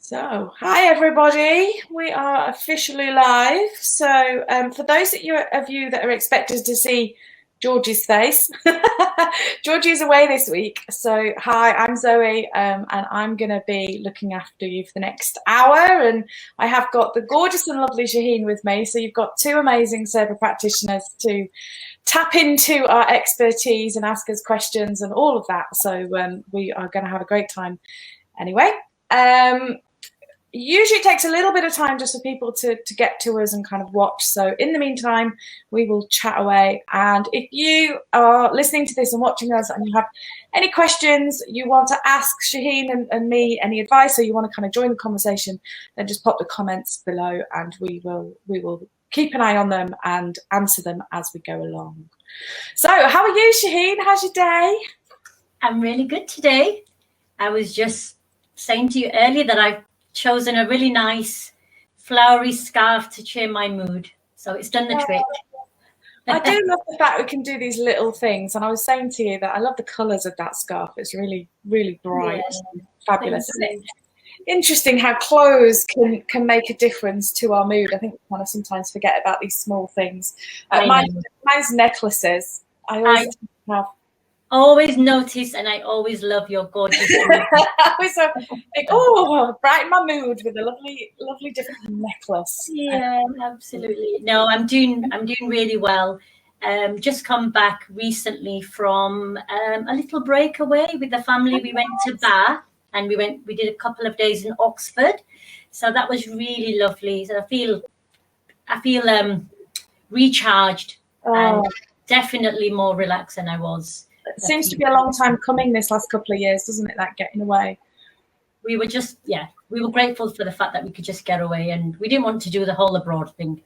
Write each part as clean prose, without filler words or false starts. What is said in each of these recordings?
So, hi everybody. We are officially live. So, for those of you that are expected to see Georgie's face, Georgie's away this week. So, hi, I'm Zoe, and I'm going to be looking after you for the next hour. And I have got the gorgeous and lovely Shaheen with me. So, you've got two amazing SIRPA practitioners to tap into our expertise and ask us questions and all of that. So, we are going to have a great time. Anyway. Usually it takes a little bit of time just for people to get to us and kind of watch. So in the meantime, we will chat away. And if you are listening to this and watching us and you have any questions, you want to ask Shaheen and me any advice, or you want to kind of join the conversation, then just pop the comments below and we will keep an eye on them and answer them as we go along. So how are you, Shaheen? How's your day? I'm really good today. I was just saying to you earlier that I've chosen a really nice flowery scarf to cheer my mood. So it's done the trick. I do love the fact we can do these little things. And I was saying to you that I love the colours of that scarf. It's really, really bright, fabulous. It's interesting how clothes can make a difference to our mood. I think we kind of sometimes forget about these small things. Mine's necklaces. I always notice, and I always love your gorgeous. I always think, oh, brighten my mood with a lovely different necklace. Yeah, absolutely. No, I'm doing really well. Just come back recently from a little breakaway with the family. We went to Bath and we did a couple of days in Oxford. So that was really lovely. So I feel recharged and definitely more relaxed than I was. It seems to be a long time coming this last couple of years, doesn't it, that getting away? We were just, we were grateful for the fact that we could just get away, and we didn't want to do the whole abroad thing.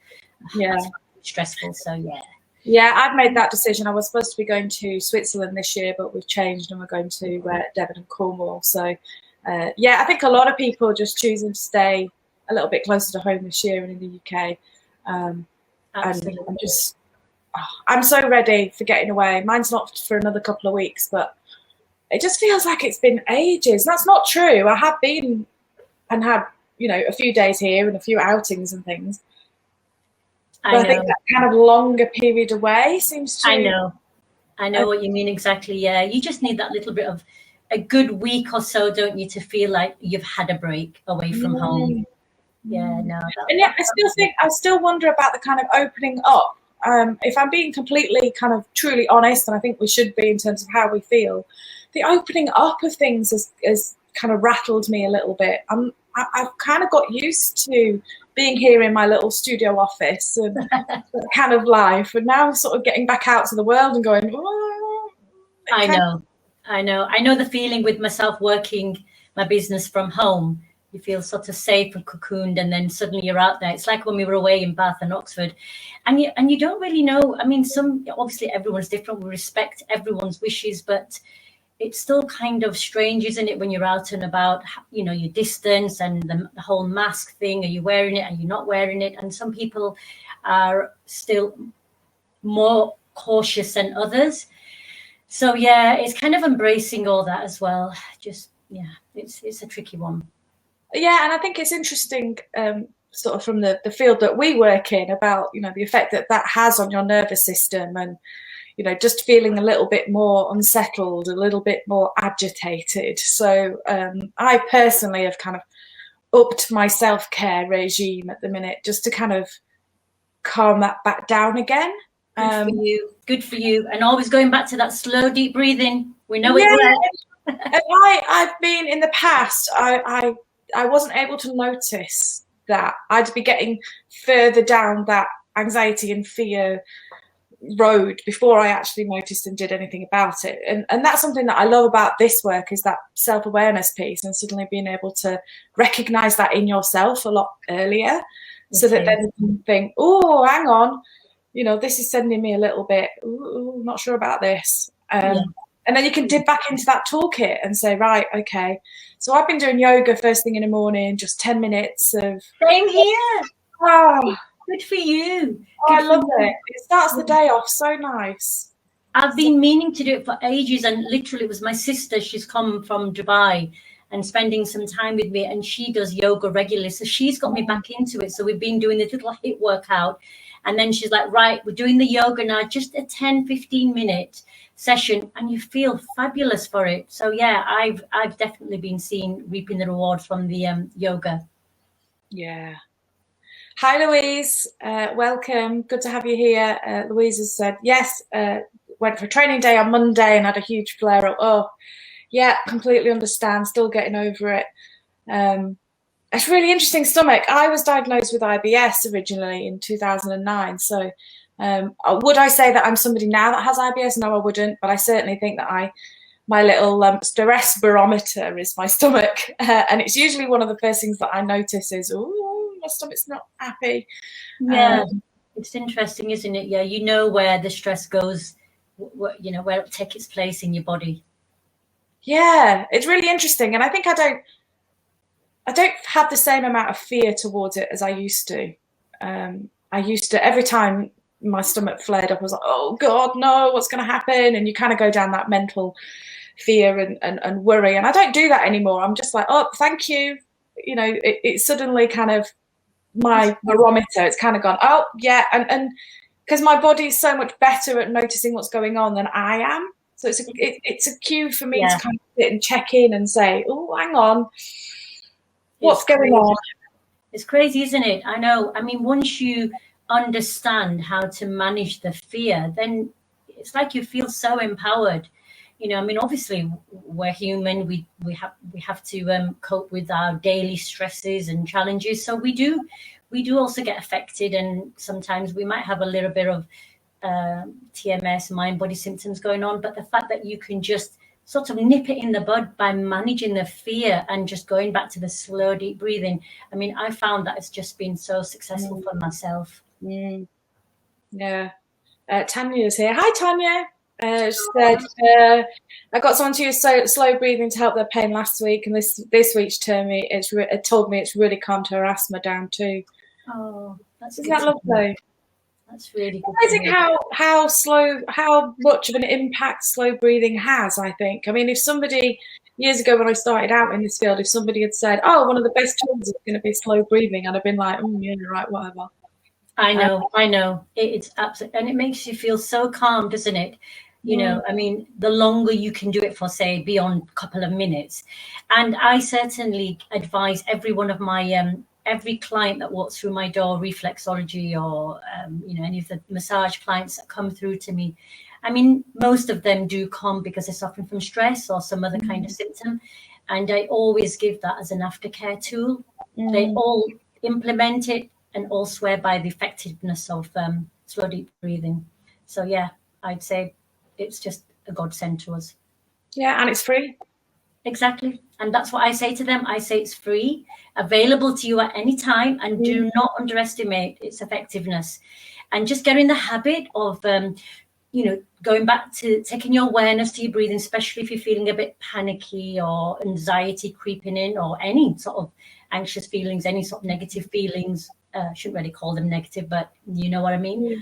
Yeah. That's stressful, so yeah. Yeah, I've made that decision. I was supposed to be going to Switzerland this year, but we've changed and we're going to Devon and Cornwall. So, yeah, I think a lot of people are just choosing to stay a little bit closer to home this year and in the UK. And I'm so ready for getting away. Mine's not for another couple of weeks, but it just feels like it's been ages. That's not true. I have been and had, a few days here and a few outings and things. But I think that kind of longer period away seems to... I know what you mean exactly, yeah. You just need that little bit of a good week or so, don't you, to feel like you've had a break away from home. Yeah, no. And yeah, I still wonder about the kind of opening up. If I'm being completely kind of truly honest, and I think we should be in terms of how we feel, the opening up of things has kind of rattled me a little bit. I've kind of got used to being here in my little studio office and that kind of life, and now sort of getting back out to the world and going, oh, I know the feeling with myself working my business from home. You feel sort of safe and cocooned, and then suddenly you're out there. It's like when we were away in Bath and Oxford, and you don't really know. I mean, obviously everyone's different. We respect everyone's wishes, but it's still kind of strange, isn't it, when you're out and about? Your distance and the whole mask thing. Are you wearing it? Are you not wearing it? And some people are still more cautious than others. So yeah, it's kind of embracing all that as well. Just it's a tricky one. Yeah, and I think it's interesting, sort of from the field that we work in, about the effect that has on your nervous system, and just feeling a little bit more unsettled, a little bit more agitated. So I personally have kind of upped my self-care regime at the minute, just to kind of calm that back down again. Good for you, and always going back to that slow, deep breathing. We know it works. And I've been in the past. I wasn't able to notice that. I'd be getting further down that anxiety and fear road before I actually noticed and did anything about it. And that's something that I love about this work, is that self-awareness piece, and suddenly being able to recognize that in yourself a lot earlier, so that then you can think, oh, hang on, this is sending me a little bit, not sure about this. And then you can dip back into that toolkit and say, right, okay. So I've been doing yoga first thing in the morning, just 10 minutes of... Same here. Oh, good for you. I love it. It starts the day off so nice. I've been meaning to do it for ages, and literally it was my sister. She's come from Dubai, and spending some time with me, and she does yoga regularly. So she's got me back into it. So we've been doing this little HIIT workout. And then she's like, right, we're doing the yoga now, just a 10-15-minute session, and you feel fabulous for it. So yeah, I've definitely been reaping the rewards from the yoga. Yeah. Hi, Louise. Welcome. Good to have you here. Louise has said, yes, went for a training day on Monday and had a huge flare up. Oh, yeah, completely understand. Still getting over it. It's really interesting stomach. I was diagnosed with IBS originally in 2009. So would I say that I'm somebody now that has IBS? No, I wouldn't. But I certainly think that my little stress barometer is my stomach. And it's usually one of the first things that I notice is, oh, my stomach's not happy. Yeah, it's interesting, isn't it? Yeah, you know where the stress goes, where it'll take its place in your body. Yeah, it's really interesting. And I think I don't have the same amount of fear towards it as I used to. I used to, every time my stomach flared up, I was like, oh God, no, what's going to happen? And you kind of go down that mental fear and worry. And I don't do that anymore. I'm just like, oh, thank you. It's suddenly kind of my barometer. It's kind of gone, oh yeah. And because my body's so much better at noticing what's going on than I am. So it's a cue for me to kind of sit and check in and say, oh, hang on. What's going on? It's crazy, isn't it? I know. I mean, once you understand how to manage the fear, then it's like you feel so empowered. I mean, obviously we're human. We have to cope with our daily stresses and challenges. So we do also get affected, and sometimes we might have a little bit of TMS, mind body symptoms going on. But the fact that you can just sort of nip it in the bud by managing the fear and just going back to the slow, deep breathing. I mean, I found that it's just been so successful for myself. Yeah. Tanya's here. Hi, Tanya. She said, I got someone to use slow breathing to help their pain last week, and this week she told me it's really calmed her asthma down too. Oh, isn't that lovely? That's really good. Amazing how much of an impact slow breathing has, I think. I mean, if somebody, years ago when I started out in this field, if somebody had said, oh, one of the best tools is going to be slow breathing, I'd have been like, oh, yeah, right, whatever. I know. It's absolutely, and it makes you feel so calm, doesn't it? I mean, the longer you can do it for, say, beyond a couple of minutes. And I certainly advise every one of my every client that walks through my door, reflexology or, any of the massage clients that come through to me. I mean, most of them do come because they're suffering from stress or some other kind of symptom. And I always give that as an aftercare tool. They all implement it and all swear by the effectiveness of slow, deep breathing. So, yeah, I'd say it's just a godsend to us. Yeah, and it's free. Exactly. And that's what I say to them. I say it's free, available to you at any time, and do not underestimate its effectiveness. And just get in the habit of, going back to taking your awareness to your breathing, especially if you're feeling a bit panicky or anxiety creeping in or any sort of anxious feelings, any sort of negative feelings. Shouldn't really call them negative, but you know what I mean. Yeah.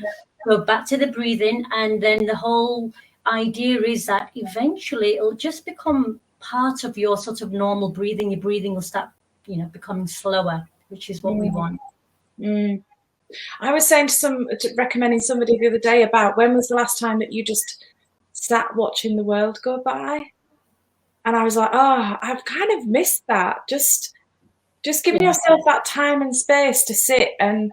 Go back to the breathing, and then the whole idea is that eventually it'll just become part of your sort of normal breathing. Your breathing will start, becoming slower, which is what we want. I was saying recommending somebody the other day about when was the last time that you just sat watching the world go by, and I was like, oh, I've kind of missed that. Just giving yourself that time and space to sit and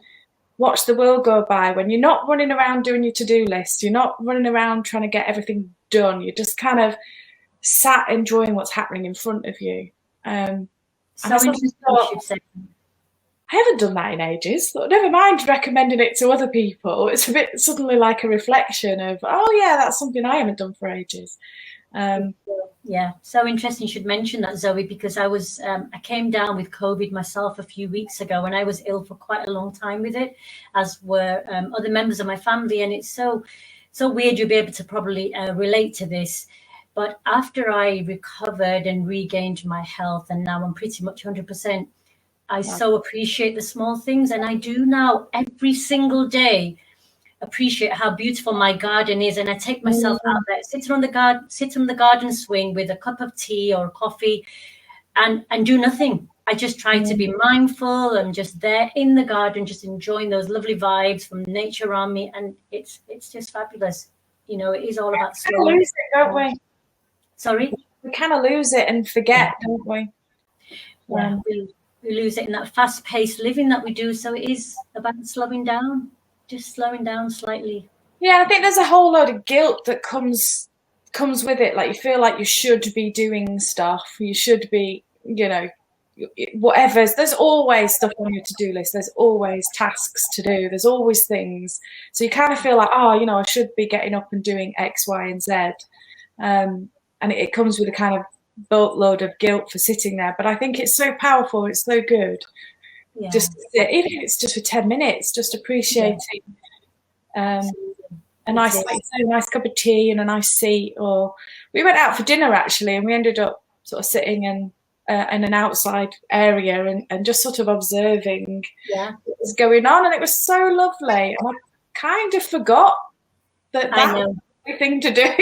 watch the world go by when you're not running around doing your to-do list. You're not running around trying to get everything done. You're just kind of sat enjoying what's happening in front of you. So interesting you should say. I haven't done that in ages. Never mind recommending it to other people. It's a bit suddenly like a reflection of, oh yeah, that's something I haven't done for ages. Yeah, so interesting you should mention that, Zoe, because I came down with COVID myself a few weeks ago, and I was ill for quite a long time with it, as were other members of my family. And it's so weird. You'll be able to probably relate to this. But after I recovered and regained my health, and now I'm pretty much 100%, I so appreciate the small things. And I do now every single day appreciate how beautiful my garden is. And I take myself out there, sit on the garden swing with a cup of tea or coffee, and do nothing. I just try to be mindful and just there in the garden, just enjoying those lovely vibes from nature around me, and it's just fabulous. You know, it is all about We kind of lose it, don't we? Sorry, we kind of lose it and forget, don't we? Yeah, we lose it in that fast-paced living that we do. So it is about slowing down, just slowing down slightly. Yeah, I think there's a whole load of guilt that comes with it. Like, you feel like you should be doing stuff. You should be, you know, whatever. There's always stuff on your to-do list. There's always tasks to do. There's always things. So you kind of feel like, oh, you know, I should be getting up and doing X, Y, and Z. And it comes with a kind of boatload of guilt for sitting there. But I think it's so powerful. It's so good. Yeah. Just to sit, even if it's just for 10 minutes, just appreciating a nice, like you say, a nice cup of tea and a nice seat. Or we went out for dinner actually, and we ended up sort of sitting in an outside area and just sort of observing what was going on, and it was so lovely. And I kind of forgot that was the thing to do.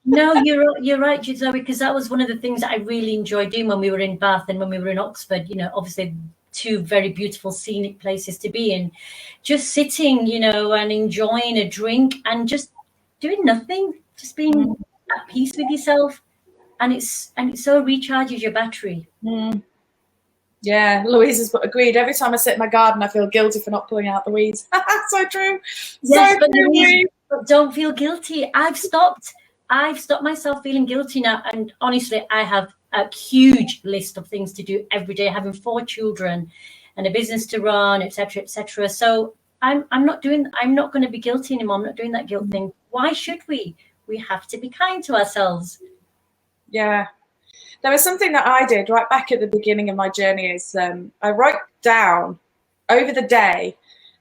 No, you're right, Zoe, because that was one of the things that I really enjoyed doing when we were in Bath and when we were in Oxford. You know, obviously two very beautiful scenic places to be in. Just sitting, you know, and enjoying a drink and just doing nothing, just being at peace with yourself, and it so recharges your battery. Yeah, Louise has agreed. Every time I sit in my garden, I feel guilty for not pulling out the weeds. So true. Yes, so but, true, Louise, but don't feel guilty. I've stopped myself feeling guilty now, and honestly, I have a huge list of things to do every day, having 4 children and a business to run, etc., etc. So I'm not going to be guilty anymore. I'm not doing that guilt thing. Why should we? We have to be kind to ourselves. Yeah. There was something that I did right back at the beginning of my journey is I wrote down over the day,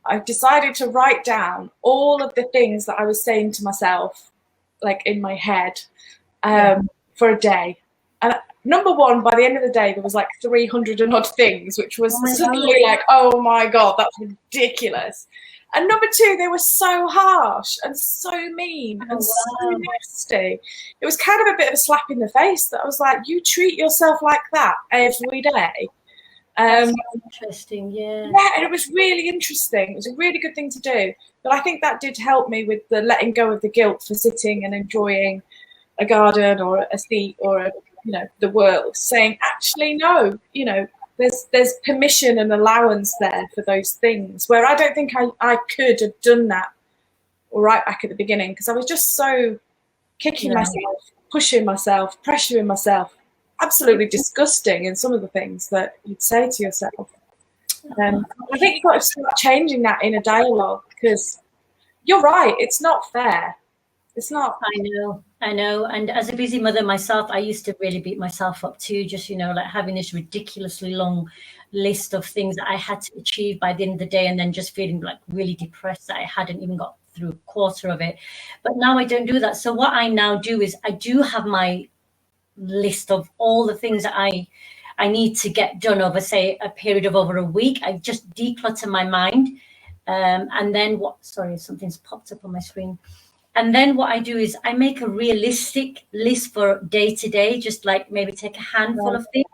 I decided to write down all of the things that I was saying to myself, like in my head, for a day. And number one, by the end of the day, there was like 300 and odd things, which was suddenly like, oh my God, that's ridiculous. And number two, they were so harsh and so mean and so nasty. It was kind of a bit of a slap in the face that I was like, you treat yourself like that every day. That's interesting, Yeah, and it was really interesting. It was a really good thing to do. But I think that did help me with the letting go of the guilt for sitting and enjoying a garden or a seat or the world, saying, actually, no, there's permission and allowance there for those things, where I don't think I could have done that right back at the beginning, because I was just so kicking myself, pushing myself, pressuring myself. Absolutely disgusting in some of the things that you'd say to yourself. I think you've got to start changing that inner dialogue, because you're right, it's not fair. It's not. I know. And as a busy mother myself, I used to really beat myself up too, just, like having this ridiculously long list of things that I had to achieve by the end of the day, and then just feeling like really depressed that I hadn't even got through a quarter of it. But now I don't do that. So what I now do is I do have my list of all the things that I need to get done over, say, a period of over a week. I just declutter my mind. And then something's popped up on my screen. And then what I do is I make a realistic list for day to day, just like maybe take a handful of things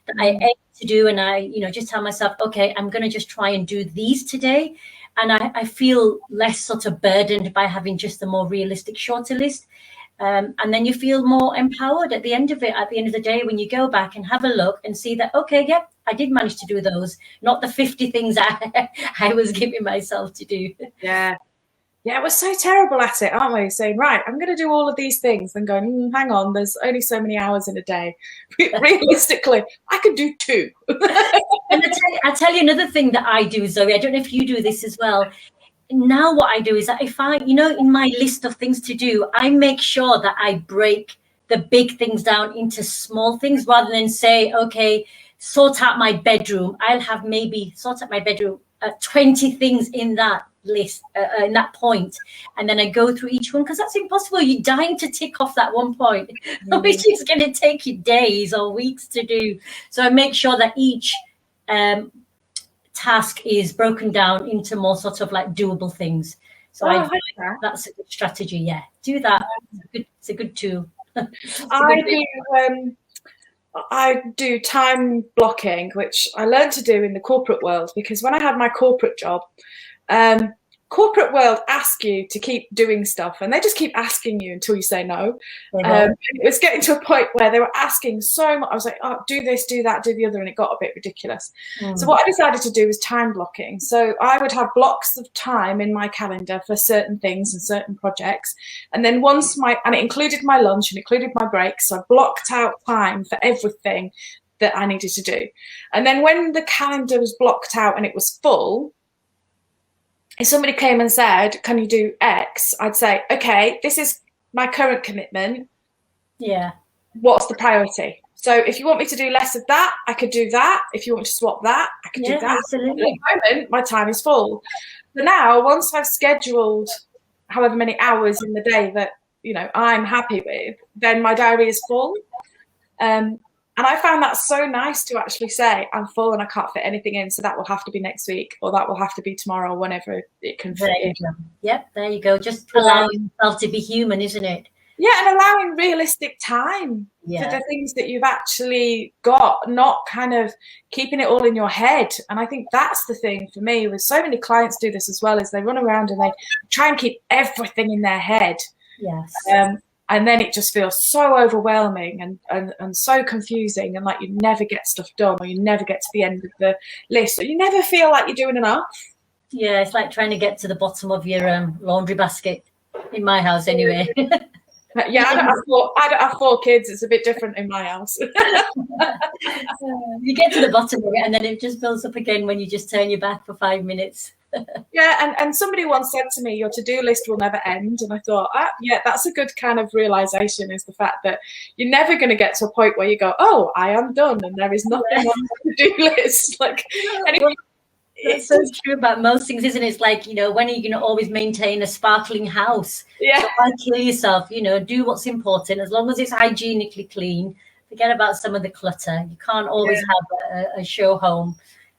that I aim to do. And I, just tell myself, okay, I'm going to just try and do these today. And I feel less sort of burdened by having just a more realistic, shorter list. And then you feel more empowered at the end of it, at the end of the day, when you go back and have a look and see that, okay, yep, I did manage to do those, not the 50 things I was giving myself to do. Yeah, we're so terrible at it, aren't we? Saying, right, I'm going to do all of these things, and going, hang on, there's only so many hours in a day. Realistically, I could do 2. And I tell you another thing that I do, Zoe. I don't know if you do this as well. Now what I do is that if I, in my list of things to do, I make sure that I break the big things down into small things, rather than say, okay, sort out my bedroom. I'll have maybe sort out my bedroom 20 things in that list, in that point, and then I go through each one, because that's impossible. You're dying to tick off that one point, which is going to take you days or weeks to do. So I make sure that each task is broken down into more sort of like doable things. So that's a good strategy. Yeah, do that. It's a good tool. I do. I do time blocking, which I learned to do in the corporate world, because when I had my corporate job, corporate world ask you to keep doing stuff, and they just keep asking you until you say no. It was getting to a point where they were asking so much. I was like, oh, do this, do that, do the other, and it got a bit ridiculous. So what I decided to do was time blocking. So I would have blocks of time in my calendar for certain things and certain projects, and then and it included my lunch and included my breaks. So I blocked out time for everything that I needed to do. And then when the calendar was blocked out and it was full, if somebody came and said, can you do X? I'd say, okay, this is my current commitment. Yeah. What's the priority? So if you want me to do less of that, I could do that. If you want to swap that, I could do that. Absolutely. At the moment, my time is full. But now, once I've scheduled however many hours in the day that, I'm happy with, then my diary is full. And I found that so nice to actually say, I'm full and I can't fit anything in, so that will have to be next week, or that will have to be tomorrow, whenever it can fit in. Yep, there you go. Just allowing yourself to be human, isn't it? Yeah, and allowing realistic time for the things that you've actually got, not kind of keeping it all in your head. And I think that's the thing for me, with so many clients do this as well, is they run around and they try and keep everything in their head. Yes. And then it just feels so overwhelming and so confusing, and like you never get stuff done, or you never get to the end of the list, or you never feel like you're doing enough. Yeah, it's like trying to get to the bottom of your laundry basket, in my house anyway. Yeah, I don't have four kids. It's a bit different in my house. You get to the bottom of it, and then it just builds up again when you just turn your back for 5 minutes. Yeah, and somebody once said to me, your to-do list will never end. And I thought, yeah, that's a good kind of realization, is the fact that you're never going to get to a point where you go, oh, I am done, and there is nothing on the to-do list. Like, anyway, it's so true about most things, isn't it? It's like, when are you going to always maintain a sparkling house? Yeah. So why kill yourself? Do what's important. As long as it's hygienically clean, forget about some of the clutter. You can't always have a show home.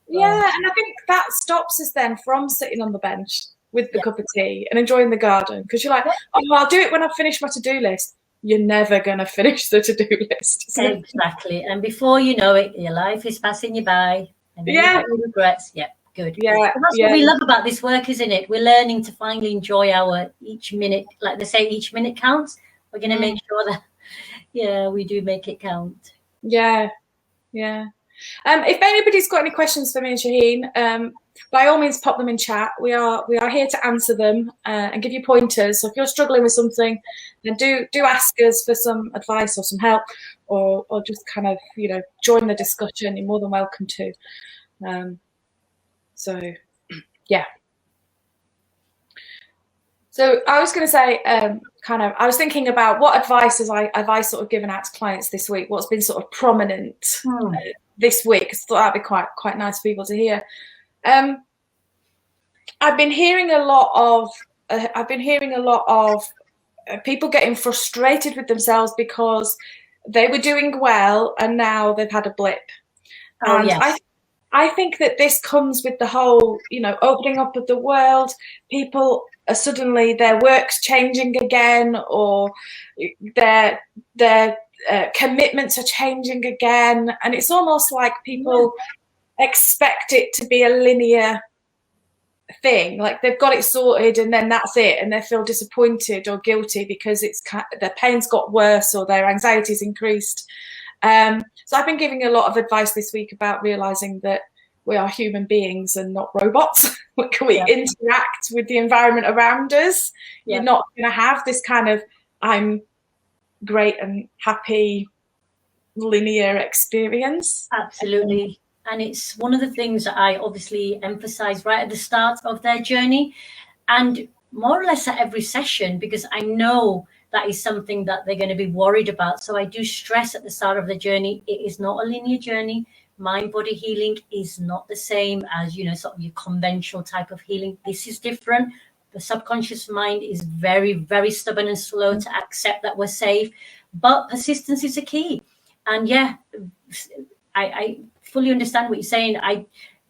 Yeah, and I think that stops us then from sitting on the bench with the cup of tea and enjoying the garden, because you're like, oh, I'll do it when I finish my to-do list. You're never going to finish the to-do list. Exactly. And before you know it, your life is passing you by. And then you get regrets. Yeah, good. Yeah. And that's what we love about this work, isn't it? We're learning to finally enjoy each minute. Like they say, each minute counts. We're going to make sure that, we do make it count. Yeah, yeah. If anybody's got any questions for me and Shaheen, by all means pop them in chat. We are here to answer them and give you pointers. So if you're struggling with something, then do ask us for some advice or some help, or just kind of join the discussion. You're more than welcome to. So yeah. So I was going to say, I was thinking about what advice have I sort of given out to clients this week? What's been sort of prominent this week? I thought that'd be quite nice for people to hear. I've been hearing a lot of people getting frustrated with themselves because they were doing well and now they've had a blip. And I think that this comes with the whole, opening up of the world. People are suddenly, their work's changing again, or their commitments are changing again. And it's almost like people expect it to be a linear thing, like they've got it sorted and then that's it, and they feel disappointed or guilty because their pain's got worse or their anxiety's increased. So I've been giving a lot of advice this week about realizing that we are human beings and not robots. We interact with the environment around us. You're not going to have this kind of I'm great and happy linear experience. Absolutely. And it's one of the things that I obviously emphasize right at the start of their journey, and more or less at every session, because I know that is something that they're going to be worried about. So I do stress at the start of the journey, it is not a linear journey. Mind body healing is not the same as, sort of your conventional type of healing. This is different. The subconscious mind is very, very stubborn and slow to accept that we're safe, but persistence is a key. And I fully understand what you're saying.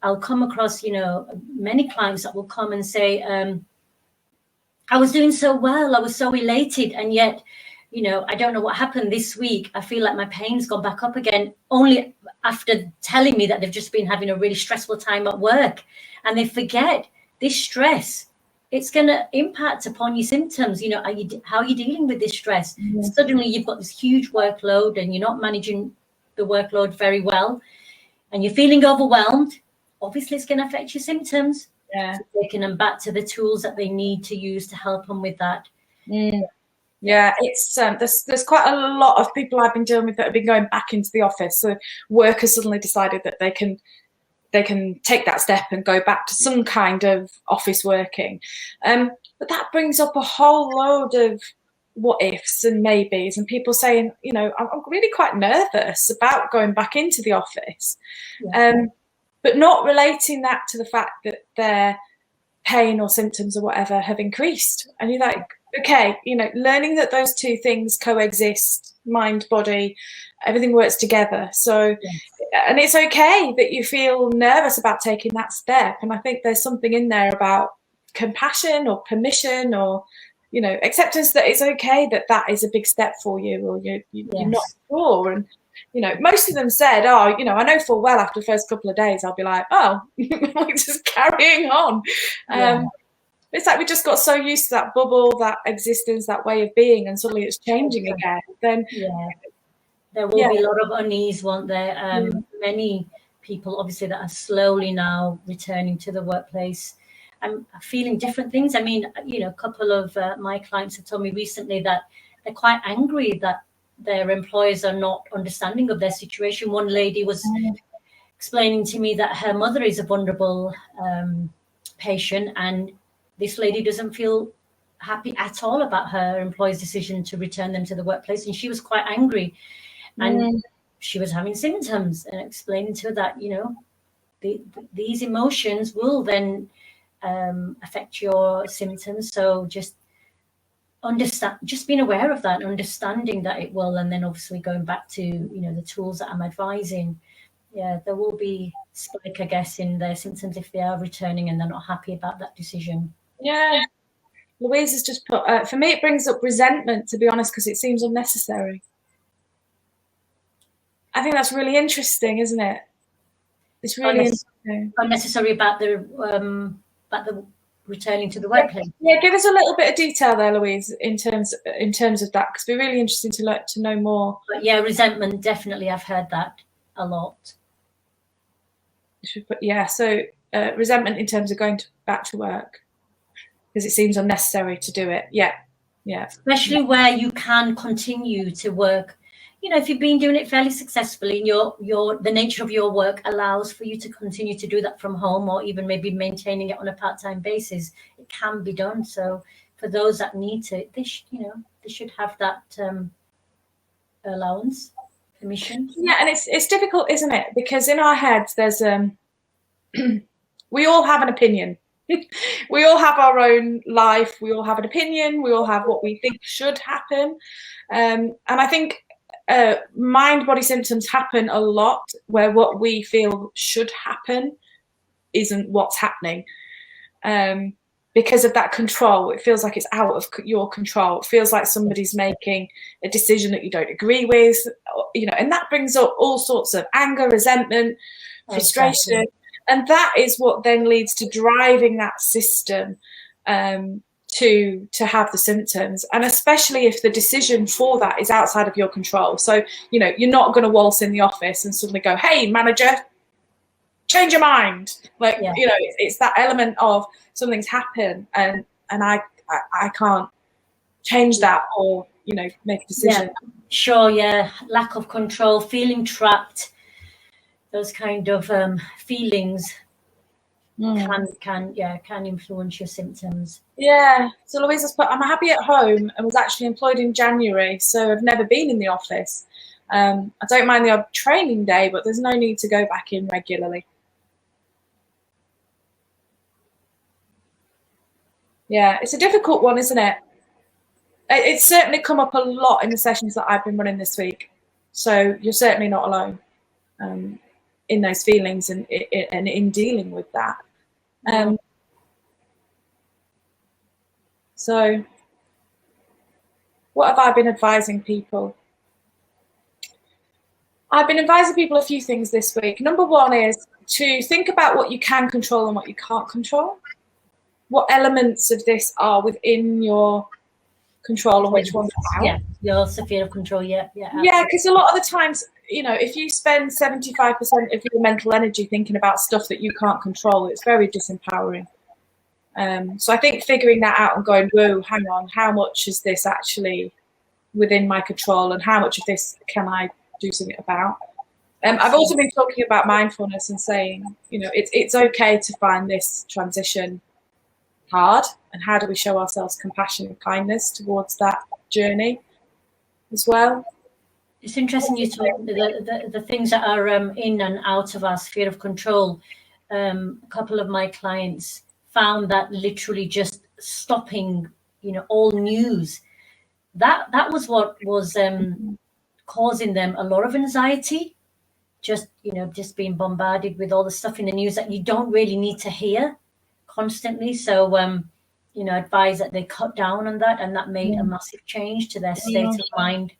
I'll come across, many clients that will come and say, I was doing so well, I was so elated, and yet you know, I don't know what happened this week. I feel like my pain's gone back up again, only after telling me that they've just been having a really stressful time at work. And they forget this stress, it's going to impact upon your symptoms. You know, how are you dealing with this stress? Mm-hmm. Suddenly you've got this huge workload and you're not managing the workload very well and you're feeling overwhelmed. Obviously, it's going to affect your symptoms. Yeah. So taking them back to the tools that they need to use to help them with that. Yeah, it's there's quite a lot of people I've been dealing with that have been going back into the office. So work has suddenly decided that they can take that step and go back to some kind of office working. But that brings up a whole load of what ifs and maybes, and people saying, you know, I'm really quite nervous about going back into the office, but not relating that to the fact that their pain or symptoms or whatever have increased. And you're like, okay, you know, learning that those two things coexist, mind, body, everything works together. So, and it's okay that you feel nervous about taking that step. And I think there's something in there about compassion or permission or, you know, acceptance that it's okay that that is a big step for you, or you're not sure. And, you know, most of them said, oh, you know, I know full well after the first couple of days, I'll be like, oh, we're just carrying on. It's like we just got so used to that bubble, that existence, that way of being, and suddenly it's changing again. Then there will be a lot of unease, won't there? Many people, obviously, that are slowly now returning to the workplace and feeling different things. I mean, you know, a couple of my clients have told me recently that they're quite angry that their employers are not understanding of their situation. One lady was explaining to me that her mother is a vulnerable patient, and this lady doesn't feel happy at all about her employer's decision to return them to the workplace. And she was quite angry. And she was having symptoms, and explaining to her that, you know, these emotions will then affect your symptoms. So just being aware of that, understanding that it will, and then obviously going back to, you know, the tools that I'm advising. Yeah, there will be spike, I guess, in their symptoms if they are returning and they're not happy about that decision. Yeah. Louise has just put, for me, it brings up resentment, to be honest, because it seems unnecessary. I think that's really interesting, isn't it? It's really unnecessary about the returning to the workplace. Yeah, give us a little bit of detail there, Louise, in terms of that, because it'd be really interesting to know more. But yeah, resentment, definitely, I've heard that a lot. Yeah, so resentment in terms of going back to work, because it seems unnecessary to do it. Yeah. Especially where you can continue to work. You know, if you've been doing it fairly successfully, and the nature of your work allows for you to continue to do that from home, or even maybe maintaining it on a part-time basis, it can be done. So for those that need to, they should have that allowance, permission. Yeah, and it's difficult, isn't it? Because in our heads, there's we all have an opinion. We all have our own life. We all have an opinion. We all have what we think should happen. And I think mind body symptoms happen a lot where what we feel should happen isn't what's happening, because of that control. It feels like it's out of your control. It feels like somebody's making a decision that you don't agree with, you know, and that brings up all sorts of anger, resentment, frustration. Exactly. And that is what then leads to driving that system to have the symptoms, and especially if the decision for that is outside of your control. So, you know, you're not going to waltz in the office and suddenly go, hey, manager, change your mind. Like, you know, it's that element of something's happened and I can't change that, or, you know, make a decision. Yeah, sure, yeah. Lack of control, feeling trapped, those kind of feelings can influence your symptoms. Yeah. So Louise has put, I'm happy at home and was actually employed in January, so I've never been in the office. I don't mind the odd training day, but there's no need to go back in regularly. Yeah, it's a difficult one, isn't it? It's certainly come up a lot in the sessions that I've been running this week. So you're certainly not alone in those feelings and in dealing with that. So What have I been advising people? I've been advising people a few things this week. Number one is to think about what you can control and what you can't control. What elements of this are within your control and which ones are out. Yeah, your sphere of control. Yeah. Yeah, because a lot of the times, if you spend 75% of your mental energy thinking about stuff that you can't control, it's very disempowering. So I think figuring that out and going, whoa, hang on, how much is this actually within my control and how much of this can I do something about? I've also been talking about mindfulness and saying, it's okay to find this transition hard, and how do we show ourselves compassion and kindness towards that journey as well. It's interesting you talk the things that are in and out of our sphere of control. A couple of my clients found that literally just stopping, all news, that was what was causing them a lot of anxiety. Just being bombarded with all the stuff in the news that you don't really need to hear constantly. So advise that they cut down on that, and that made a massive change to their state of mind.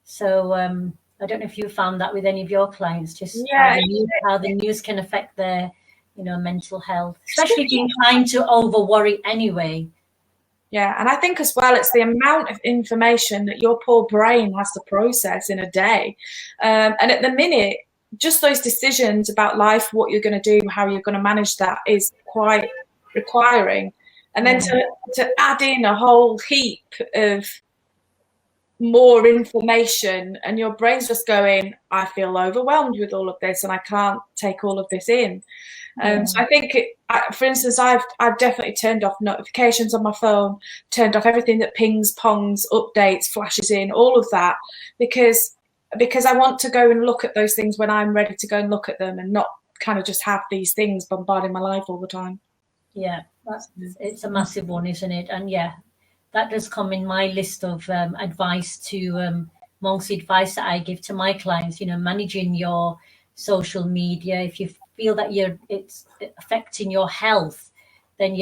So I don't know if you found that with any of your clients, just how the news can affect their mental health, especially if you're inclined to over worry anyway. Yeah, and I think as well, it's the amount of information that your poor brain has to process in a day. And at the minute, just those decisions about life, what you're going to do, how you're going to manage that is quite requiring. And then to add in a whole heap of more information, and your brain's just going, I feel overwhelmed with all of this and I can't take all of this in. So I think, for instance, I've definitely turned off notifications on my phone, turned off everything that pings, pongs, updates, flashes in, all of that, because I want to go and look at those things when I'm ready to go and look at them, and not kind of just have these things bombarding my life all the time. Yeah, it's a massive one, isn't it? And yeah, that does come in my list of advice to mostly advice that I give to my clients, managing your social media. If you feel that it's affecting your health, then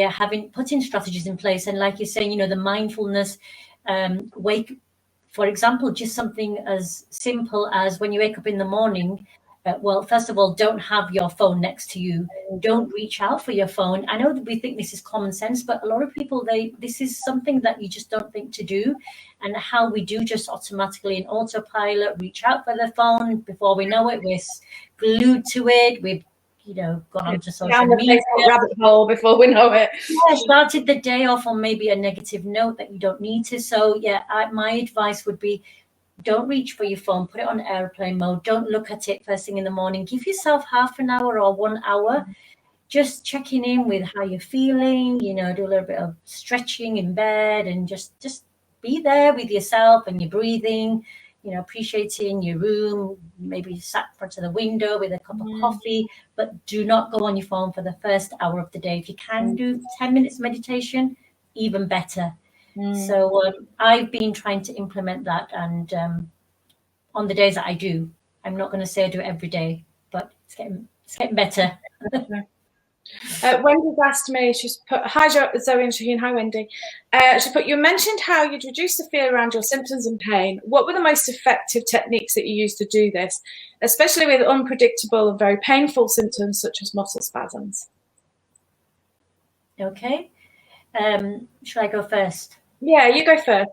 putting strategies in place. And like you're saying, the mindfulness, for example, just something as simple as when you wake up in the morning, well, first of all, don't have your phone next to you. Don't reach out for your phone. I know that we think this is common sense, but a lot of people, this is something that you just don't think to do. And how we do just automatically in autopilot reach out for the phone. Before we know it, we're glued to it. We've gone onto social media. Rabbit hole before we know it. Yeah, started the day off on maybe a negative note that you don't need to. So yeah, my advice would be, don't reach for your phone, put it on airplane mode. Don't look at it first thing in the morning. Give yourself half an hour or 1 hour, just checking in with how you're feeling, do a little bit of stretching in bed, and just be there with yourself and your breathing, appreciating your room, maybe sat in front of the window with a cup of coffee, but do not go on your phone for the first hour of the day. If you can do 10 minutes meditation, even better. So I've been trying to implement that, and on the days that I do, I'm not going to say I do it every day, but it's getting better. Wendy's asked me, she's put, hi Zoe and Shaheen, hi Wendy. She put, you mentioned how you'd reduce the fear around your symptoms and pain. What were the most effective techniques that you used to do this, especially with unpredictable and very painful symptoms such as muscle spasms? Okay. Should I go first? Yeah, you go first.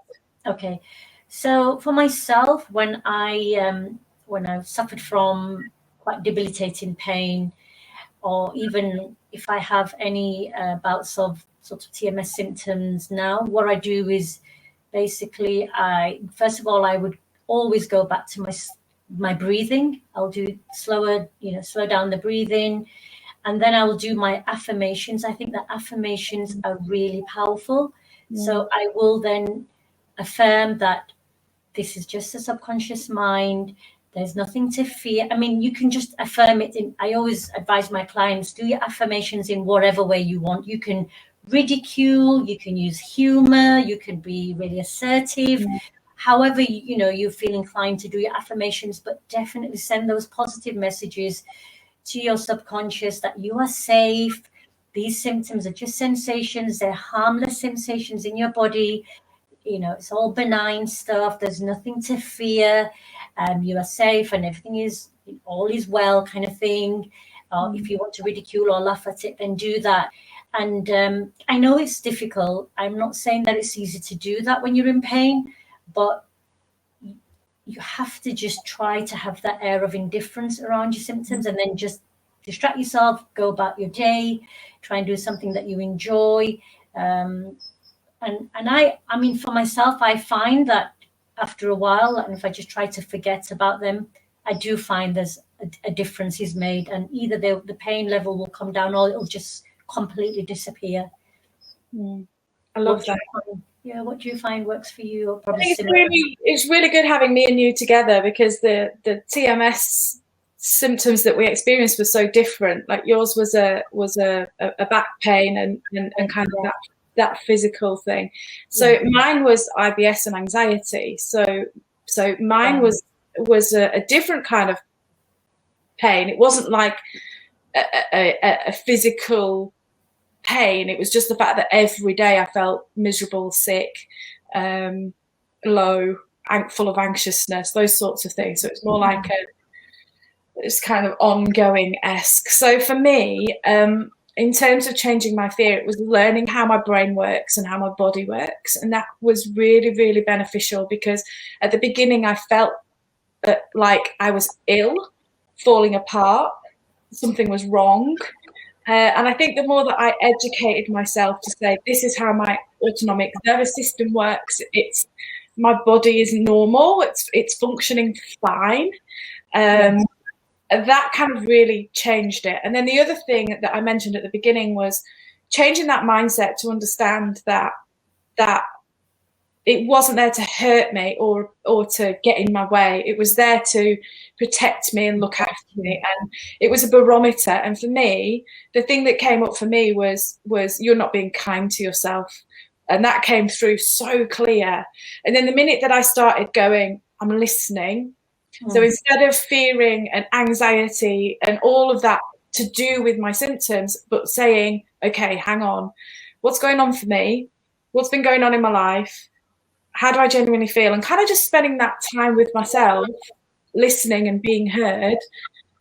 Okay. So for myself, when I suffered from quite debilitating pain, or even if I have any bouts of sort of TMS symptoms now, what I do is basically first of all, I would always go back to my breathing. I'll do slow down the breathing. And then I will do my affirmations. I think that affirmations are really powerful. So I will then affirm that this is just a subconscious mind. There's nothing to fear. I mean, you can just affirm it. I always advise my clients, do your affirmations in whatever way you want. You can ridicule, you can use humor, you can be really assertive. However, you feel inclined to do your affirmations, but definitely send those positive messages to your subconscious that you are safe. These symptoms are just sensations. They're harmless sensations in your body. you know, it's all benign stuff. There's nothing to fear. You are safe and everything is, all is well kind of thing. If you want to ridicule or laugh at it, then do that. And I know it's difficult. I'm not saying that it's easy to do that when you're in pain, but you have to just try to have that air of indifference around your symptoms, and then just distract yourself, go about your day, try and do something that you enjoy. And I mean, for myself, I find that after a while, and if I just try to forget about them, I do find there's a difference is made, and either the pain level will come down or it'll just completely disappear. I love that. Yeah, what do you find works for you? I think it's really good having me and you together, because the TMS symptoms that we experienced were so different. Like yours was a back pain and kind of that physical thing. So mine was IBS and anxiety. So mine was a different kind of pain. It wasn't like a physical pain. It was just the fact that every day I felt miserable, sick, low, full of anxiousness, those sorts of things. So it's more like it's kind of ongoing-esque. So for me, in terms of changing my fear, it was learning how my brain works and how my body works. And that was really, really beneficial, because at the beginning I felt like I was ill, falling apart, something was wrong. And I think the more that I educated myself to say, this is how my autonomic nervous system works, my body is normal, it's functioning fine. That kind of really changed it. And then the other thing that I mentioned at the beginning was changing that mindset to understand that it wasn't there to hurt me or to get in my way. It was there to protect me and look after me. And it was a barometer. And for me, the thing that came up for me was you're not being kind to yourself. And that came through so clear. And then the minute that I started going, I'm listening. So instead of fearing and anxiety and all of that to do with my symptoms, but saying, okay, hang on, what's going on for me? What's been going on in my life? How do I genuinely feel? And kind of just spending that time with myself, listening and being heard.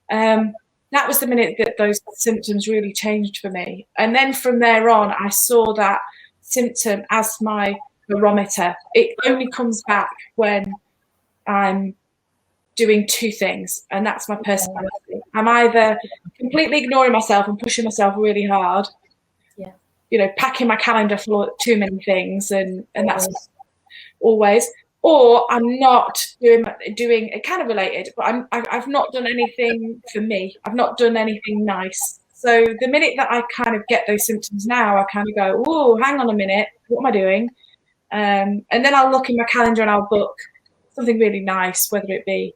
That was the minute that those symptoms really changed for me. And then from there on, I saw that symptom as my barometer. It only comes back when I'm doing two things, and that's my personality. I'm either completely ignoring myself and pushing myself really hard, packing my calendar full of too many things, and that's always, or I'm not doing it kind of related, but I've not done anything for me. I've not done anything nice. So the minute that I kind of get those symptoms now, I kind of go, oh, hang on a minute, what am I doing? And then I'll look in my calendar and I'll book something really nice, whether it be,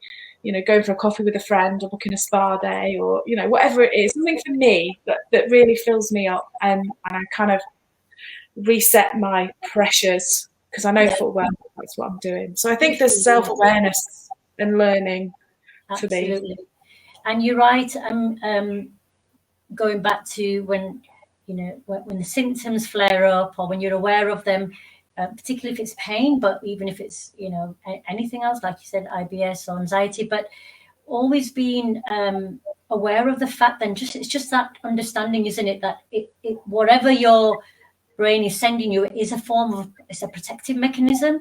going for a coffee with a friend or booking a spa day, or, whatever it is, something for me that really fills me up, and I kind of reset my pressures, because I know full well that's what I'm doing. So I think there's self-awareness and learning for me. Absolutely. And you're right. Going back to when the symptoms flare up, or when you're aware of them, particularly if it's pain, but even if it's anything else, like you said, IBS or anxiety, but always being aware of the fact, then it's just that understanding, isn't it, that it whatever your brain is sending you is it's a protective mechanism.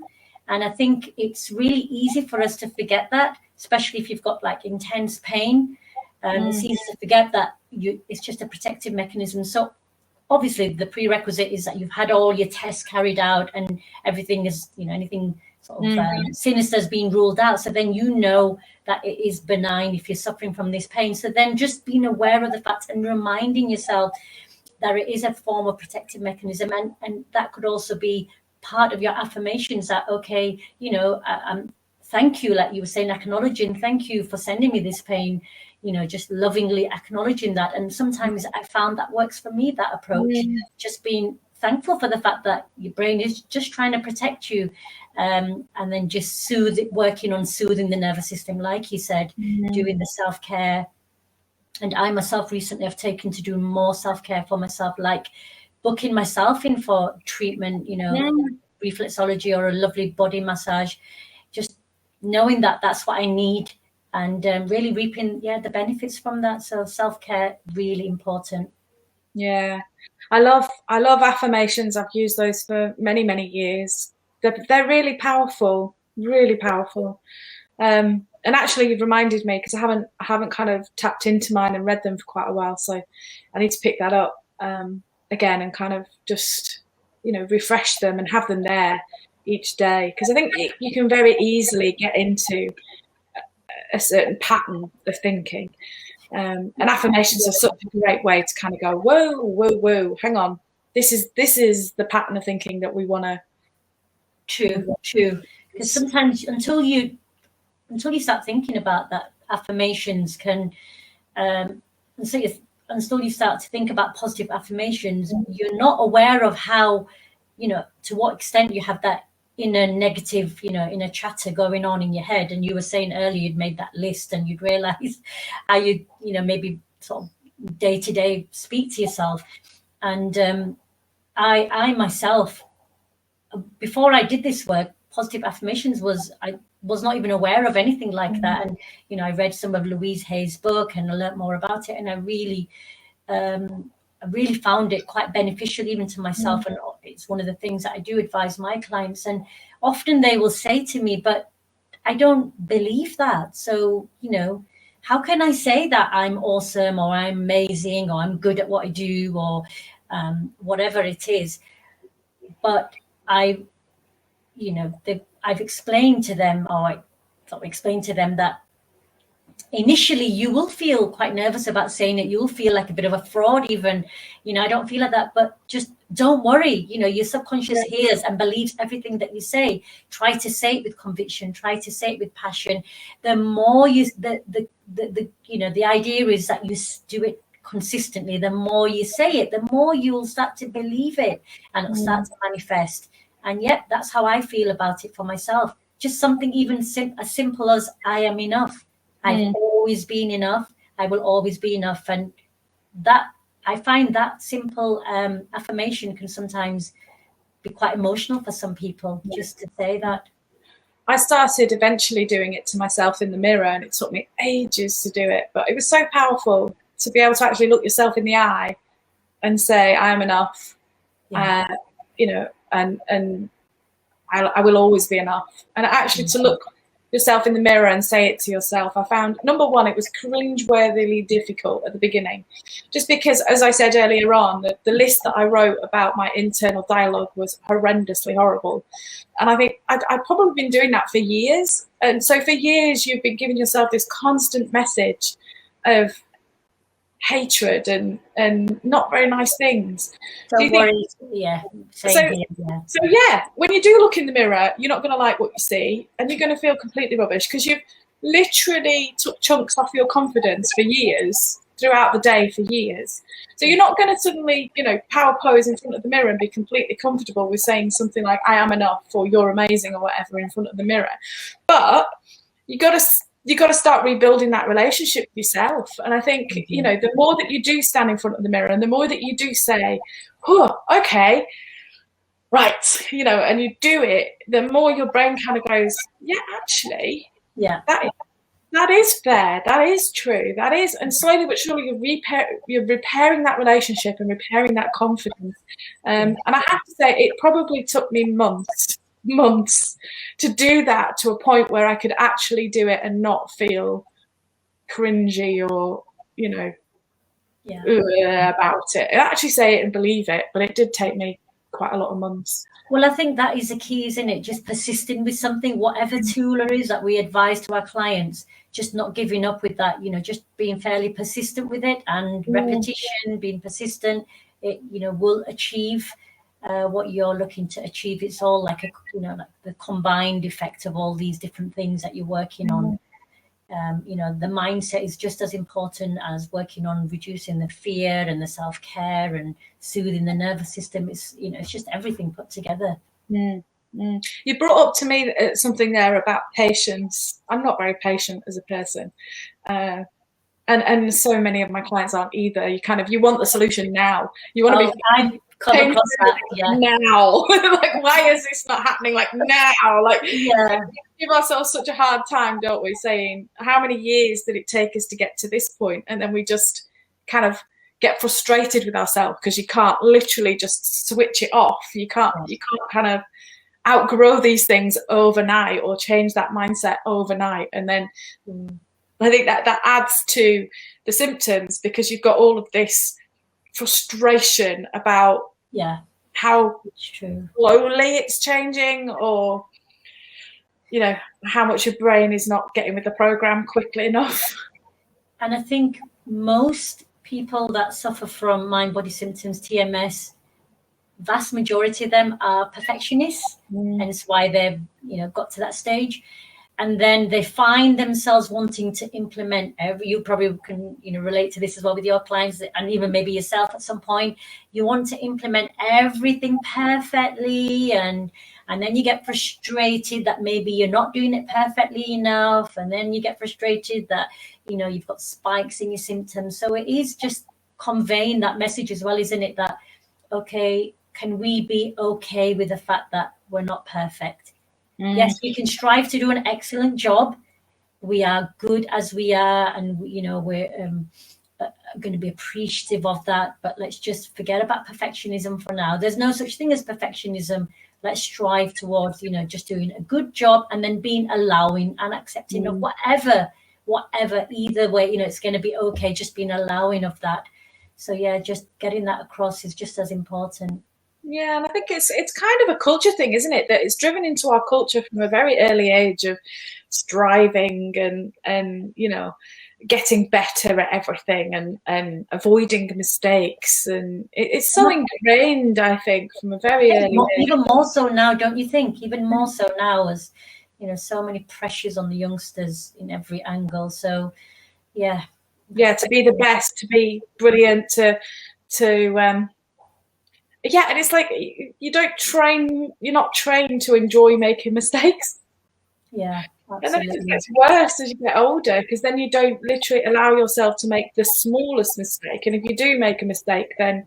And I think it's really easy for us to forget that, especially if you've got like intense pain. It's easy to forget that it's just a protective mechanism. So obviously the prerequisite is that you've had all your tests carried out and everything is, anything sort of sinister is being ruled out. So then that it is benign if you're suffering from this pain. So then just being aware of the fact and reminding yourself that it is a form of protective mechanism, and that could also be part of your affirmations, that, okay, thank you, like you were saying, acknowledging, thank you for sending me this pain, just lovingly acknowledging that. And sometimes I found that works for me, that approach, just being thankful for the fact that your brain is just trying to protect you, and then just working on soothing the nervous system, like you said, doing the self-care. And I myself recently have taken to do more self-care for myself, like booking myself in for treatment, reflexology or a lovely body massage, just knowing that that's what I need, and really reaping the benefits from that. So self-care, really important. Yeah, I love affirmations. I've used those for many years. They're really powerful, really powerful. And actually, you've reminded me, because I haven't kind of tapped into mine and read them for quite a while, so I need to pick that up again and kind of just, you know, refresh them and have them there each day, because I think you can very easily get into a certain pattern of thinking. And affirmations are such a great way to kind of go, whoa, hang on, this is the pattern of thinking that we want to. True. Because sometimes until you start thinking about that, affirmations can, until you start to think about positive affirmations, you're not aware of how, you know, to what extent you have that inner negative, you know, inner chatter going on in your head. And you were saying earlier, you'd made that list and you'd realize how you know, maybe sort of day to day speak to yourself. And I myself, before I did this work, positive affirmations I was not even aware of anything like that. And, you know, I read some of Louise Hay's book and I learned more about it. And I really found it quite beneficial even to myself. And it's one of the things that I do advise my clients. And often they will say to me, but I don't believe that. So, you know, how can I say that I'm awesome or I'm amazing or I'm good at what I do or whatever it is? But I've explained to them, or I sort of explained to them, that initially you will feel quite nervous about saying it. You'll feel like a bit of a fraud even, you know, I don't feel like that, but just don't worry. You know, your subconscious hears and believes everything that you say. Try to say it with conviction, try to say it with passion. The more you, you know, the idea is that you do it consistently. The more you say it, the more you'll start to believe it and it'll start to manifest. And yet that's how I feel about it for myself. Just something even as simple as I am enough. I've always been enough. I will always be enough. And that, I find that simple affirmation can sometimes be quite emotional for some people, just to say that. I started eventually doing it to myself in the mirror, and it took me ages to do it, but it was so powerful to be able to actually look yourself in the eye and say, I am enough, you know, and I will always be enough. And actually to look yourself in the mirror and say it to yourself, I found, number one, it was cringe-worthily difficult at the beginning, just because, as I said earlier on, the list that I wrote about my internal dialogue was horrendously horrible. And I think I'd probably been doing that for years. And so for years, you've been giving yourself this constant message of hatred and not very nice things. Don't worry. So when you do look in the mirror, you're not going to like what you see, and you're going to feel completely rubbish because you've literally took chunks off your confidence for years, throughout the day for years. So you're not going to suddenly, you know, power pose in front of the mirror and be completely comfortable with saying something like I am enough or you're amazing or whatever in front of the mirror. But you got to start rebuilding that relationship with yourself. And I think, you know, the more that you do stand in front of the mirror and the more that you do say, oh, okay, right, you know, and you do it, the more your brain kind of goes, yeah, actually, that is fair, that is true, that is, and slowly but surely you're repairing that relationship and repairing that confidence. And I have to say, it probably took me months to do that, to a point where I could actually do it and not feel cringy or, you know, about it. I actually say it and believe it, but it did take me quite a lot of months. Well, I think that is the key, isn't it? Just persisting with something, whatever tool it is that we advise to our clients, just not giving up with that, you know, just being fairly persistent with it, and repetition, being persistent, it, you know, will achieve what you're looking to achieve. It's all like like the combined effect of all these different things that you're working on. You know, the mindset is just as important as working on reducing the fear and the self-care and soothing the nervous system. It's, you know, it's just everything put together. You brought up to me something there about patience. I'm not very patient as a person. And And so many of my clients aren't either. You want the solution now. You want to be I've come across that, now. Like, why is this not happening like now? Like, yeah, we give ourselves such a hard time, don't we, saying how many years did it take us to get to this point? And then we just kind of get frustrated with ourselves because you can't literally just switch it off. You can't kind of outgrow these things overnight or change that mindset overnight. And then I think that adds to the symptoms, because you've got all of this frustration about how slowly it's changing, or how much your brain is not getting with the program quickly enough. And I think most people that suffer from mind-body symptoms, TMS, vast majority of them are perfectionists, and it's why they've got to that stage. And then they find themselves wanting to implement you probably can relate to this as well with your clients, and even maybe yourself at some point. You want to implement everything perfectly, and then you get frustrated that maybe you're not doing it perfectly enough, and then you get frustrated that you've got spikes in your symptoms. So it is just conveying that message as well, isn't it, that okay, can we be okay with the fact that we're not perfect? Yes, we can strive to do an excellent job. We are good as we are, and we're going to be appreciative of that. But let's just forget about perfectionism for now. There's no such thing as perfectionism. Let's strive towards just doing a good job, and then being allowing and accepting of whatever. Either way, it's going to be okay. Just being allowing of that. So yeah, just getting that across is just as important. Yeah, and I think it's kind of a culture thing, isn't it? That it's driven into our culture from a very early age of striving and getting better at everything and avoiding mistakes, and it's so ingrained, I think, from a very early age. Even more so now, don't you think? Even more so now, as so many pressures on the youngsters in every angle. So yeah, to be the best, to be brilliant, and it's like you're not trained to enjoy making mistakes. Yeah, absolutely. And then it just gets worse as you get older, because then you don't literally allow yourself to make the smallest mistake. And if you do make a mistake, then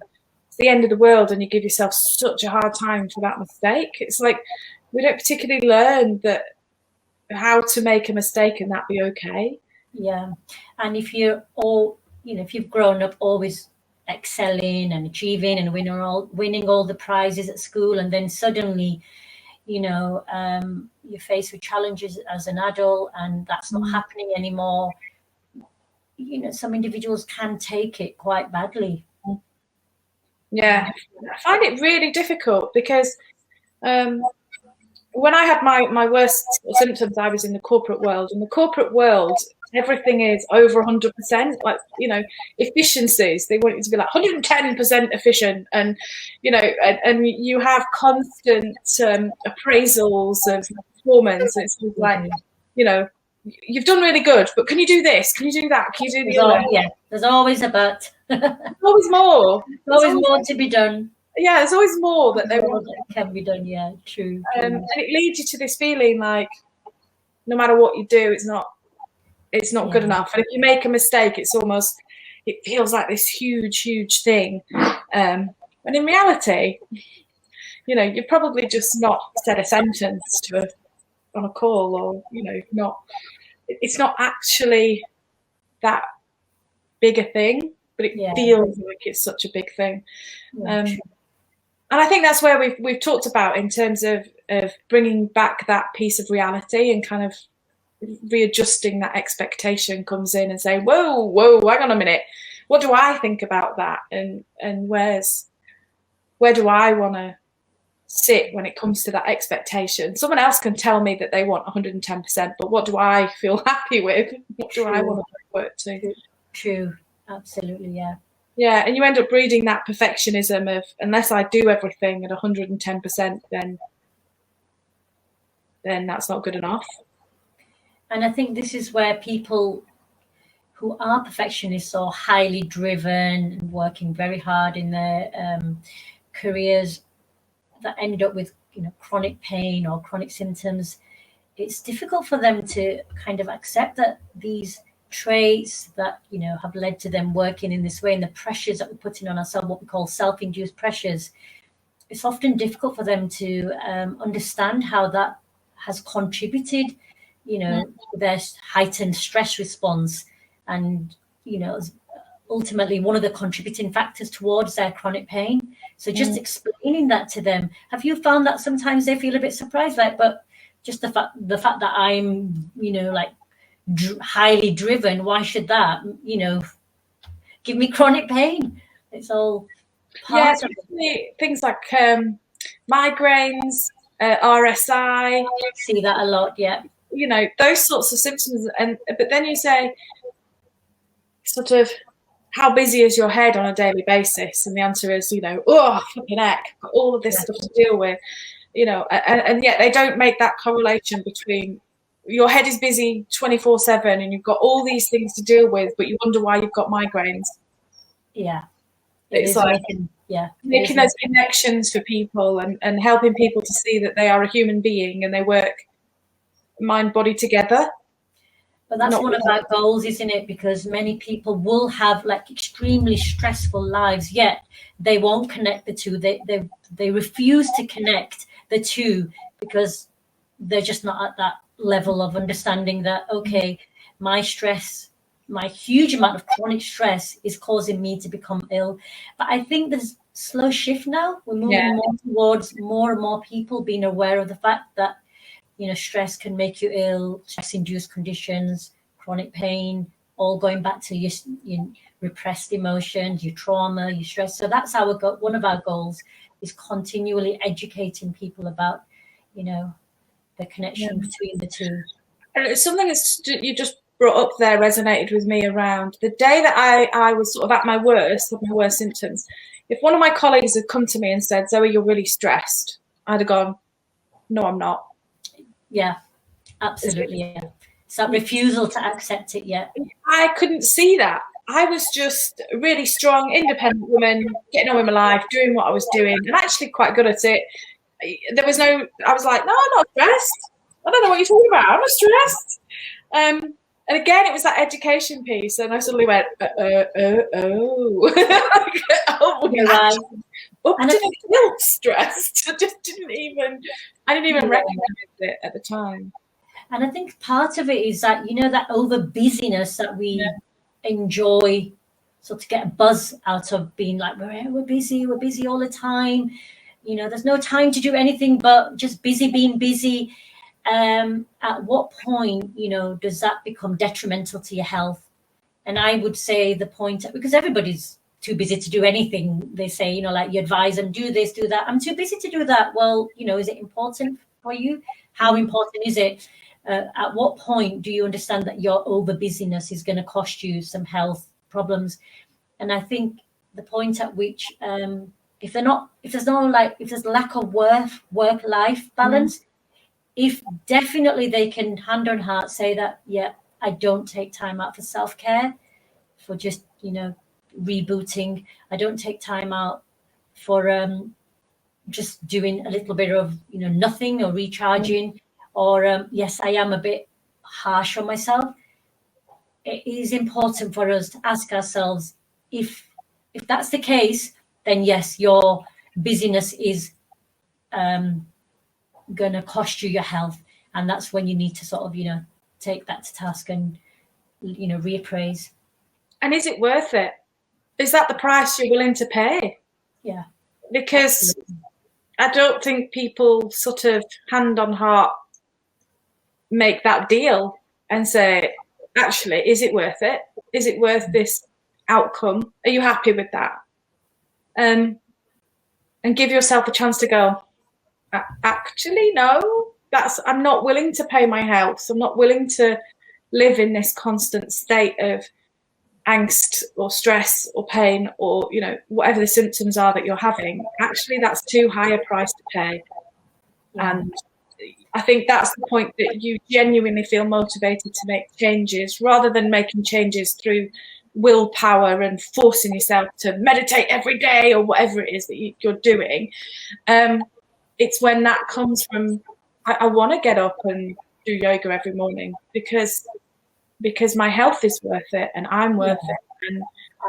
it's the end of the world, and you give yourself such a hard time for that mistake. It's like we don't particularly learn how to make a mistake and that be okay. Yeah, and if you're if you've grown up always excelling and achieving and winning all the prizes at school, and then suddenly you're faced with challenges as an adult, and that's not happening anymore, some individuals can take it quite badly. Yeah, I find it really difficult, because when I had my worst symptoms, I was in the corporate world. In the corporate world, everything is over 100%, like, efficiencies. They want you to be like 110% efficient, and, and you have constant appraisals of performance. It's like, you've done really good, but can you do this? Can you do that? Can you do the other? Yeah, there's always a but. There's always more. There's always more to be done. Yeah, there's always more that they want. That can be done. Yeah, true. And it leads you to this feeling like no matter what you do, it's not good enough. And if you make a mistake, it feels like this huge thing. And in reality, you've probably just not said a sentence on a call, or it's not actually that big a thing, but it feels like it's such a big thing. And I think that's where we've talked about in terms of bringing back that piece of reality, and kind of readjusting that expectation comes in and saying, whoa, hang on a minute, what do I think about that, and where do I want to sit when it comes to that expectation? Someone else can tell me that they want 110%, but what do I feel happy with? What do I want to work to? True, absolutely, yeah. Yeah, and you end up breeding that perfectionism of, unless I do everything at 110%, then that's not good enough. And I think this is where people who are perfectionists or highly driven and working very hard in their careers, that end up with chronic pain or chronic symptoms, it's difficult for them to kind of accept that these traits that, you know, have led to them working in this way, and the pressures that we're putting on ourselves, what we call self-induced pressures, it's often difficult for them to understand how that has contributed, you know, to their heightened stress response, and, you know, ultimately one of the contributing factors towards their chronic pain. So just explaining that to them. Have you found that sometimes they feel a bit surprised, like, but just the fact that I'm, you know, like highly driven, why should that, you know, give me chronic pain? It's all part of it. Things like migraines, RSI. See that a lot, yeah. You know, those sorts of symptoms. But then you say, sort of, how busy is your head on a daily basis? And the answer is, you know, oh, flipping heck, got all of this stuff to deal with, you know, and yet they don't make that correlation between your head is busy 24/7 and you've got all these things to deal with, but you wonder why you've got migraines. Yeah. It's like making those connections for people and helping people to see that they are a human being and they work mind, body together. But that's one of our goals, isn't it? Because many people will have like extremely stressful lives, yet they won't connect the two. They refuse to connect the two because they're just not at that level of understanding that, okay, my stress, my huge amount of chronic stress is causing me to become ill. But I think there's slow shift now. We're moving more towards more and more people being aware of the fact that, you know, stress can make you ill, stress-induced conditions, chronic pain, all going back to your repressed emotions, your trauma, your stress. So that's one of our goals, is continually educating people about, you know, the connection between the two. And it's something that you just brought up there resonated with me around the day that I was sort of at my worst symptoms. If one of my colleagues had come to me and said, Zoe, you're really stressed, I'd have gone, no, I'm not. Yeah, absolutely. Yeah. It's that refusal to accept it yet. I couldn't see that. I was just a really strong, independent woman, getting on with my life, doing what I was doing, and actually quite good at it. I was like, no, I'm not stressed. I don't know what you're talking about. I'm not stressed. And again, it was that education piece. And I suddenly went, oh, You're right. I didn't feel stressed. I didn't even recognize it at the time. And I think part of it is that, you know, that over busyness that we enjoy, sort of get a buzz out of being like, we're busy all the time. You know, there's no time to do anything but just being busy. At what point, you know, does that become detrimental to your health? And I would say the point, because everybody's too busy to do anything. They say, you know, like you advise them, do this, do that. I'm too busy to do that. Well, you know, is it important for you? How important is it? At what point do you understand that your over busyness is going to cost you some health problems? And I think the point at which, if there's lack of work-life balance, if definitely they can hand on heart say that, yeah, I don't take time out for self-care, for just, you know, rebooting. I don't take time out for just doing a little bit of, you know, nothing or recharging, or yes, I am a bit harsh on myself. It is important for us to ask ourselves, if that's the case, then yes, your busyness is going to cost you your health, and that's when you need to sort of, you know, take that to task and, you know, reappraise. And is it worth it? Is that the price you're willing to pay? Yeah, because absolutely. I don't think people sort of hand on heart make that deal and say, actually, is it worth it? Is it worth this outcome? Are you happy with that? And give yourself a chance to go, actually, no, I'm not willing to pay my health. I'm not willing to live in this constant state of angst or stress or pain, or, you know, whatever the symptoms are that you're having. Actually, that's too high a price to pay. And I think that's the point, that you genuinely feel motivated to make changes, rather than making changes through willpower and forcing yourself to meditate every day or whatever it is that you're doing. It's when that comes from, I want to get up and do yoga every morning, because because my health is worth it and I'm worth it. And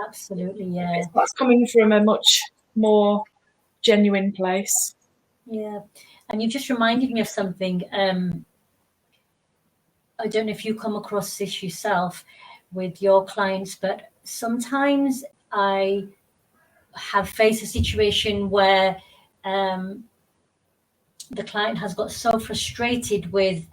absolutely, yeah. that's coming from a much more genuine place. Yeah. And you just reminded me of something. I don't know if you come across this yourself with your clients, but sometimes I have faced a situation where the client has got so frustrated with,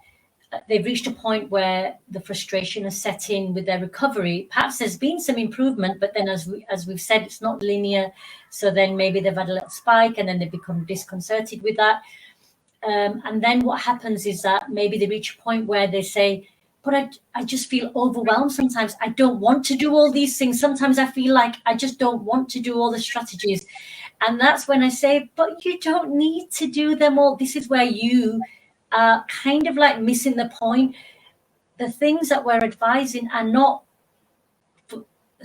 they've reached a point where the frustration has set in with their recovery. Perhaps there's been some improvement, but then as we've said, it's not linear. So then maybe they've had a little spike and then they become disconcerted with that. And then what happens is that maybe they reach a point where they say, but I just feel overwhelmed sometimes. I don't want to do all these things. Sometimes I feel like I just don't want to do all the strategies. And that's when I say, but you don't need to do them all. This is where you are kind of like missing the point. The things that we're advising are not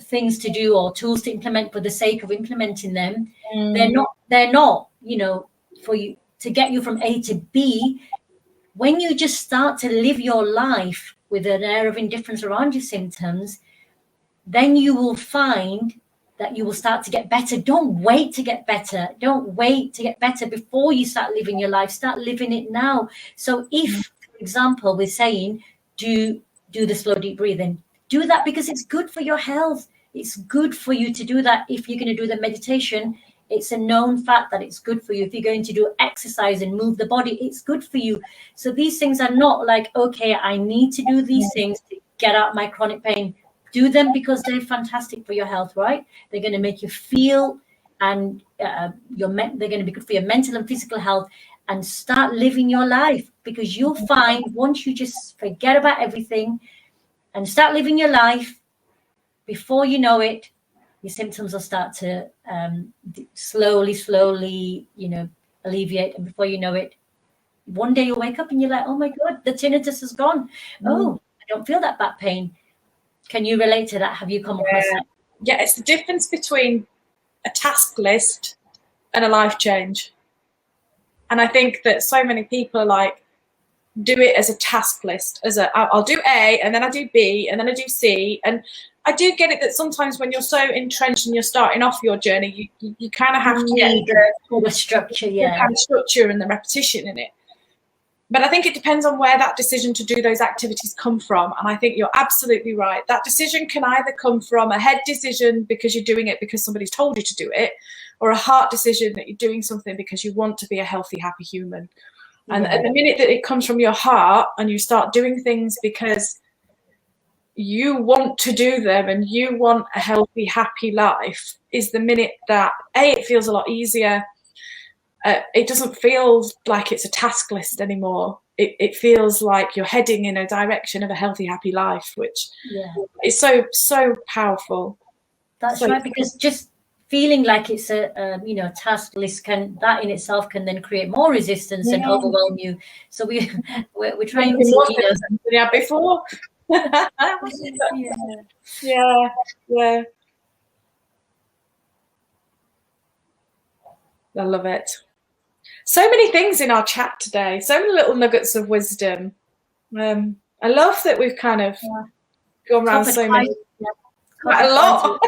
things to do or tools to implement for the sake of implementing them. They're not, you know, for you to get you from A to B. When you just start to live your life with an air of indifference around your symptoms, then you will find that you will start to get better. Don't wait to get better. Don't wait to get better before you start living your life. Start living it now. So if, for example, we're saying, do the slow, deep breathing, do that because it's good for your health. It's good for you to do that. If you're going to do the meditation, it's a known fact that it's good for you. If you're going to do exercise and move the body, it's good for you. So these things are not like, okay, I need to do these things to get out my chronic pain. Do them because they're fantastic for your health, right? They're going to make you feel, and they're going to be good for your mental and physical health. And start living your life, because you'll find once you just forget about everything and start living your life, before you know it, your symptoms will start to slowly, you know, alleviate. And before you know it, one day you'll wake up and you're like, oh my God, the tinnitus is gone. Oh, I don't feel that back pain. Can you relate to that? Have you come across that? Yeah, it's the difference between a task list and a life change. And I think that so many people like do it as a task list, as I'll do A and then I do B and then I do C. And I do get it that sometimes when you're so entrenched and you're starting off your journey, you kind of have to get the structure, the kind of structure and the repetition in it. But I think it depends on where that decision to do those activities come from. And I think you're absolutely right. That decision can either come from a head decision because you're doing it because somebody's told you to do it, or a heart decision that you're doing something because you want to be a healthy, happy human. And the minute that it comes from your heart and you start doing things because you want to do them and you want a healthy, happy life, is the minute that, A, it feels a lot easier. It doesn't feel like it's a task list anymore. It feels like you're heading in a direction of a healthy, happy life, which is so powerful. That's right, because just feeling like it's a task list that in itself can then create more resistance and overwhelm you. So we're trying to before. Yeah. I love it. So many things in our chat today, so many little nuggets of wisdom. I love that we've kind of gone around so many, quite a lot.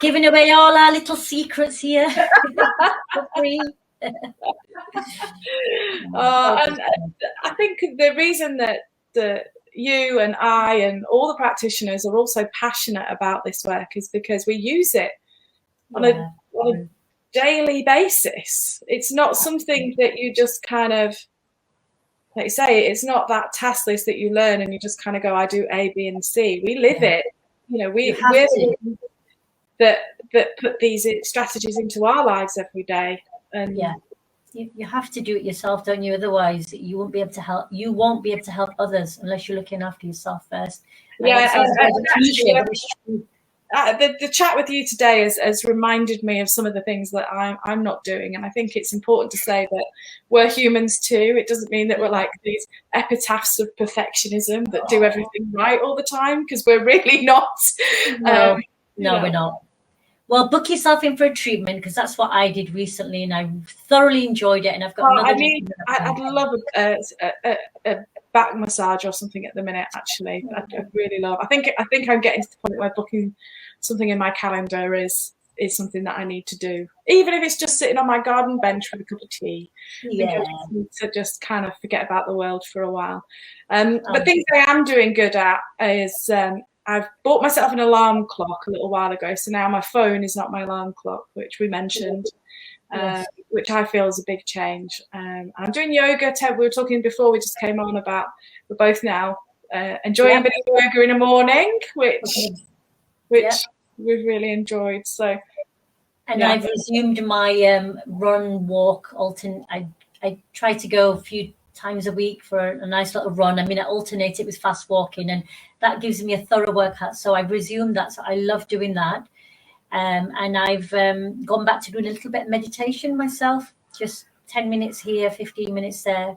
Giving away all our little secrets here for free. And I think the reason that you and I and all the practitioners are also passionate about this work is because we use it on a daily basis. It's not something that you just kind of, like you say, it's not that task list that you learn and you just kind of go, I do A, B, and C. We live it. You know, we're that put these strategies into our lives every day. And you have to do it yourself, don't you? Otherwise, you won't be able to help. You won't be able to help others unless you're looking after yourself first. The chat with you today has reminded me of some of the things that I'm not doing, and I think it's important to say that we're humans too. It doesn't mean that we're like these epitaphs of perfectionism that do everything right all the time, because we're really not. No, we're not. Well, book yourself in for a treatment, because that's what I did recently, and I thoroughly enjoyed it. And I've got I'd love back massage or something at the minute. Actually, I really love. I think I'm getting to the point where booking something in my calendar is something that I need to do, even if it's just sitting on my garden bench with a cup of tea. Yeah. I just need to just kind of forget about the world for a while. But things I am doing good at is I've bought myself an alarm clock a little while ago, so now my phone is not my alarm clock, which we mentioned. Yes. Which I feel is a big change. I'm doing yoga. We were talking before we just came on about we're both now enjoying a bit of yoga in the morning, which we've really enjoyed. So, and I've resumed my run walk. I try to go a few times a week for a nice little run. I mean, I alternate it with fast walking, and that gives me a thorough workout. So I've resumed that. So I love doing that. And I've gone back to doing a little bit of meditation myself, just 10 minutes here, 15 minutes there,